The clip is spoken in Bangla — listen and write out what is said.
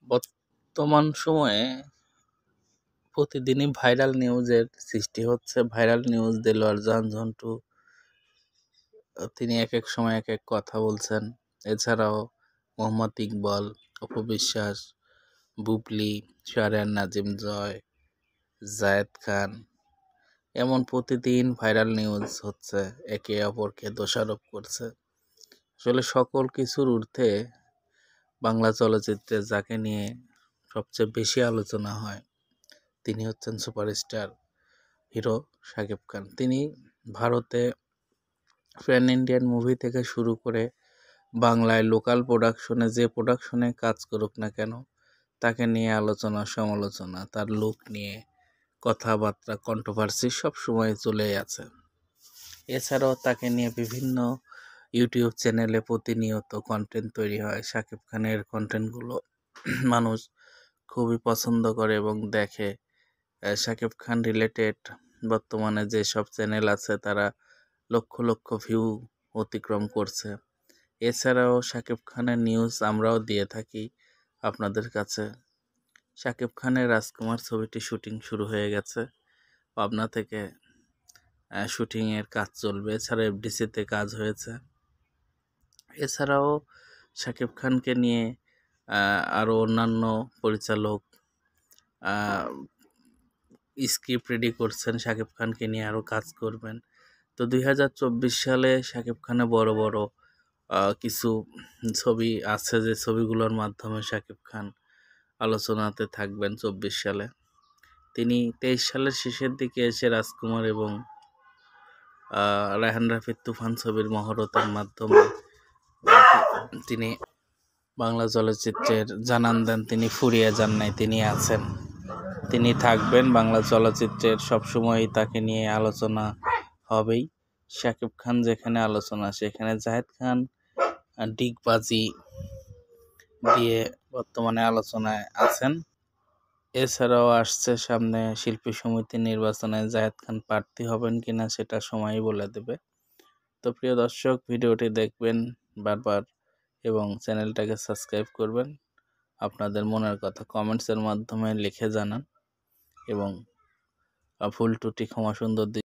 বর্তমান সময়ে প্রতিদিনই ভাইরাল নিউজের সৃষ্টি হচ্ছে। ভাইরাল নিউজ দেলোয়ার জাহান ঝন্টু তিনি এক এক সময় এক এক কথা বলছেন। এছাড়াও মোহাম্মদ ইকবাল, অপু বিশ্বাস, বুবলি, শাহরিয়ার নাজিম জয়, জায়েদ খান, এমন প্রতিদিন ভাইরাল নিউজ হচ্ছে, একে অপরকে দোষারোপ করছে। আসলে সকল কিছুর ঊর্ধ্বে বাংলা চলচ্চিত্রে যাকে নিয়ে সবচেয়ে বেশি আলোচনা হয় তিনি হচ্ছেন সুপারস্টার হিরো শাকিব খান। তিনি ভারতে প্যান ইন্ডিয়ান মুভি থেকে শুরু করে বাংলায় লোকাল প্রোডাকশনে যে প্রোডাকশনে কাজ করুক না কেন তাকে নিয়ে আলোচনা সমালোচনা, তার লুক নিয়ে কথাবার্তা, কন্ট্রোভার্সি সবসময় চলেই আছে। এছাড়াও তাকে নিয়ে বিভিন্ন ইউটিউব চ্যানেলে প্রতিনিয়ত কন্টেন্ট তৈরি হয়। শাকিব খানের কন্টেন্টগুলো মানুষ খুবই পছন্দ করে এবং দেখে। শাকিব খান রিলেটেড বর্তমানে যেসব চ্যানেল আছে তারা লক্ষ লক্ষ ভিউ অতিক্রম করছে। এছাড়াও শাকিব খানের নিউজ আমরাও দিয়ে থাকি আপনাদের কাছে। শাকিব খানের রাজকুমার ছবিটি শুটিং শুরু হয়ে গেছে, পাবনা থেকে শুটিংয়ের কাজ চলবে। এছাড়া এফডিসিতে কাজ হয়েছে। এছাড়াও শাকিব খানকে নিয়ে আরও অন্যান্য পরিচালক স্ক্রিপ্ট রেডি করছেন, শাকিব খানকে নিয়ে আরও কাজ করবেন। তো 2024 সালে শাকিব খানের বড় বড় কিছু ছবি আছে, যে ছবিগুলোর মাধ্যমে শাকিব খান আলোচনাতে থাকবেন 24 সালে। তিনি 23 সালের শেষের দিকে এসে রাজকুমার এবং রায়হান রাফির তুফান ছবির মহরতের মাধ্যমে তিনি বাংলা চলচ্চিত্রের জানান দেন তিনি ফুরিয়ে যান নাই, তিনি আছেন, তিনি থাকবেন। বাংলা চলচ্চিত্রের সবসময়ই তাকে নিয়ে আলোচনা হবেই। শাকিব খান যেখানে আলোচনা সেখানে জায়েদ খান ডিগবাজি দিয়ে বর্তমানে আলোচনায় আছেন। এছাড়াও আসছে সামনে শিল্পী সমিতি নির্বাচনে জায়েদ খান প্রার্থী হবেন কিনা সেটা সময়ই বলে দেবে। তো প্রিয় দর্শক, ভিডিওটি দেখবেন বারবার এবং চ্যানেলটাকে সাবস্ক্রাইব করবেন। আপনাদের মনের কথা কমেন্টসের মাধ্যমে লিখে জানান এবং ভুল ত্রুটি ক্ষমা সুন্দর